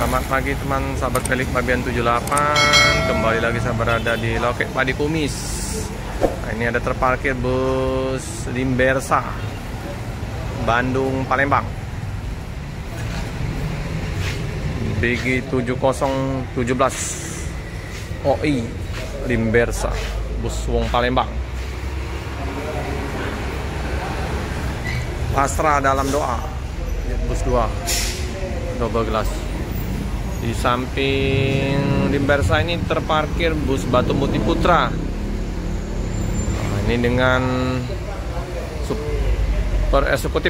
Selamat pagi teman sahabat Pelik Babian 78. Kembali lagi saya berada di loket Padi Kumis. Nah, ini ada terparkir bus Limbersa Bandung Palembang BG 7017 OI Limbersa bus Wong Palembang. Pasrah dalam doa. Bus 2 double glass. Di samping Limbersa ini terparkir bus Batu Muti Putra. Nah, ini dengan super eksekutif,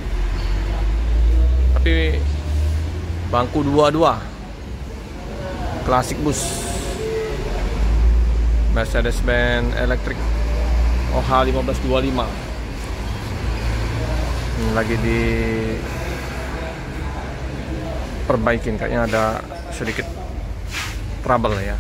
tapi bangku 22, klasik bus Mercedes-Benz elektrik OH 1525. Ini lagi diperbaikin, kayaknya ada sedikit trouble ya.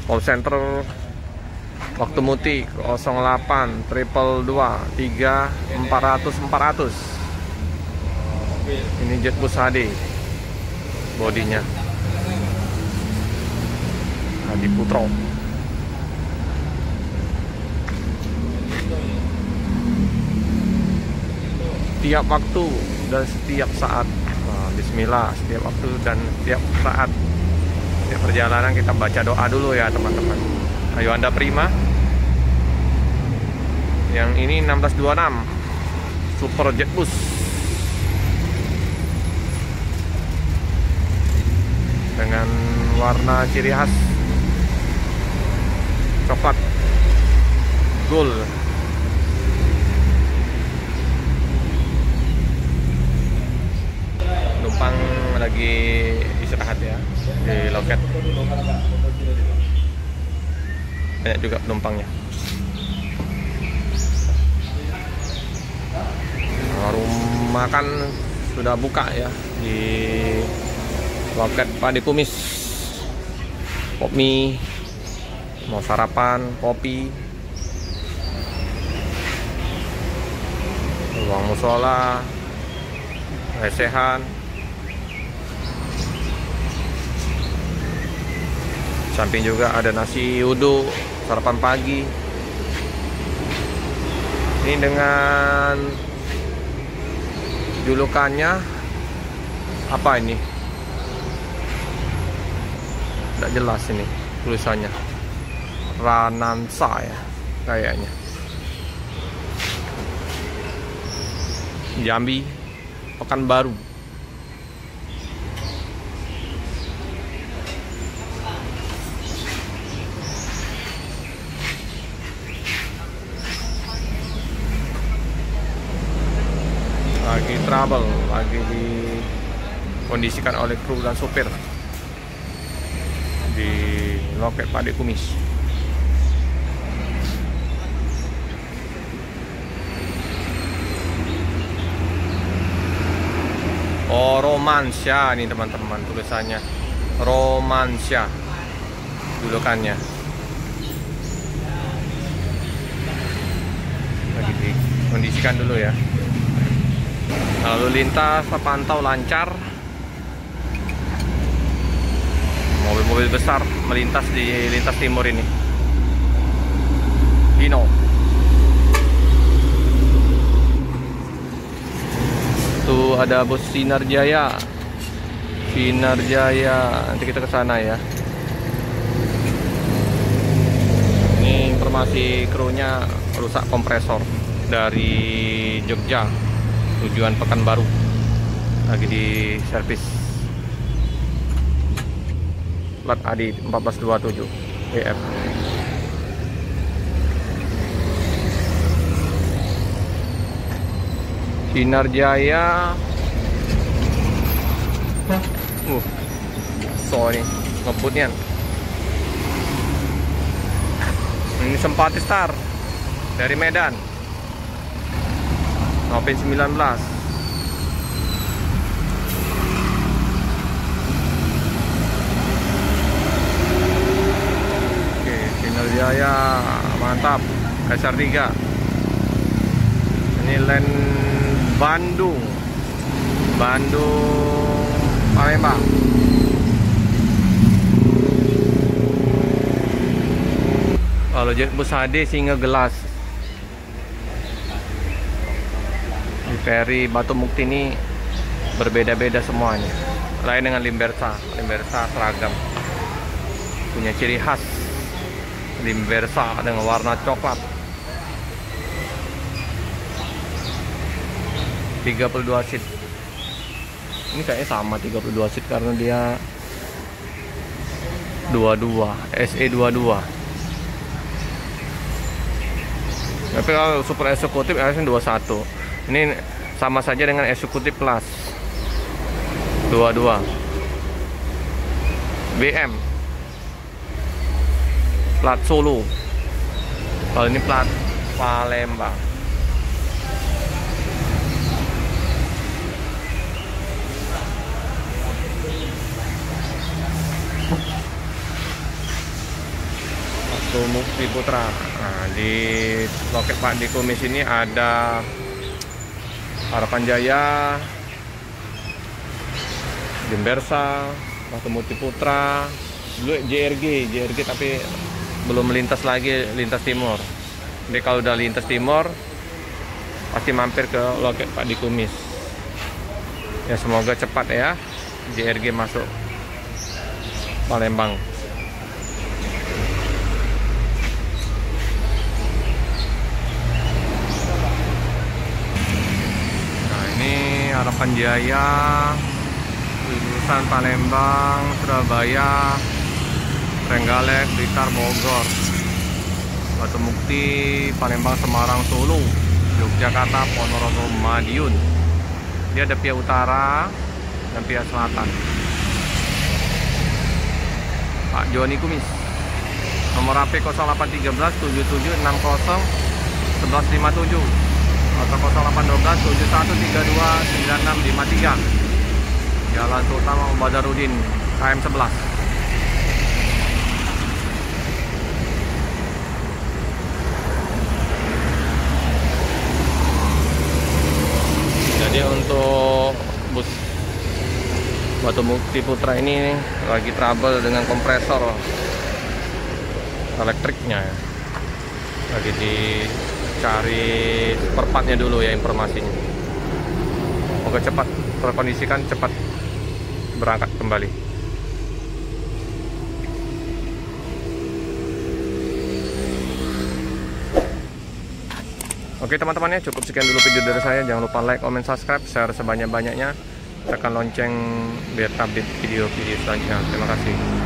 Call center waktu muti 08 222 3 400 400. Ini jet bus HD, bodinya Hadi Putro. Setiap waktu dan setiap saat. Nah, bismillah, setiap waktu dan setiap saat, setiap perjalanan kita baca doa dulu ya teman-teman. Ayo Anda prima. Yang ini 1626 super jet bus dengan warna ciri khas coklat gold. Penumpang lagi istirahat ya di loket. Banyak juga penumpangnya. Warung makan sudah buka ya di loket Padi Kumis. Pop mie, mau sarapan, kopi, ruang musola, lesehan. Samping juga ada nasi uduk, sarapan pagi. Ini dengan julukannya apa ini? Tidak jelas ini tulisannya. Ranansa ya kayaknya. Jambi, Pekanbaru. Lagi trouble, lagi dikondisikan oleh kru dan sopir di loket Padi Kumis. Oh, Romansia nih teman-teman, tulisannya Romansia julukannya. Lagi dikondisikan dulu ya. Lalu lintas terpantau lancar. Mobil-mobil besar melintas di lintas timur ini. Hino. Tuh ada bus Sinar Jaya. Sinar Jaya. Nanti kita ke sana ya. Ini informasi krunya rusak kompresor dari Jogja tujuan Pekanbaru, lagi di servis. Plat AD 1427 EF. Sinar Jaya. Sorry, ngebutnya. Ini Sempati Star dari Medan. Novin 19. Oke, Sinar Jaya Mantap. SR3. Ini land Bandung Palembang. Kalau jet bus HD single gelas di Ferry Batu Mukti ini berbeda-beda semuanya. Lain dengan Limbersa seragam, punya ciri khas. Limbersa dengan warna coklat. 32 seat. Ini kayaknya sama 32 seat karena dia 22 SE22. Tapi kalau super eksekutif harusnya 21. Ini sama saja dengan eksekutif plus 22. BM plat Solo. Kalau ini plat Palembang. Batu Mukti Putra. Nah, di loket Pak Dikumis ini ada Harapan Jaya, Limbersa, Batu Mukti Putra, dulu JRG tapi belum melintas lagi, lintas timur. Jadi kalau udah lintas timur pasti mampir ke loket Pak Dikumis. Ya semoga cepat ya JRG masuk Palembang. Harapan Jaya, jurusan Palembang, Surabaya, Trenggalek, Blitar, Bogor, Batu Mukti, Palembang, Semarang, Solo, Yogyakarta, Ponorogo, Madiun. Dia ada pihak utara dan pihak selatan. Pak Joni Kumis. Nomor HP 0813 7760 1157 atau 0812 7132 9653. Jalan Sultan Badarudin KM 11. Jadi untuk bus Batu Mukti Putra ini lagi trouble dengan kompresor elektriknya ya. Lagi dicari spare partnya dulu ya informasinya. Semoga cepat terkondisikan, cepat berangkat kembali. Oke teman-teman ya, cukup sekian dulu video dari saya. Jangan lupa like, comment, subscribe, share sebanyak-banyaknya. Tekan lonceng biar update video-video selanjutnya. Terima kasih.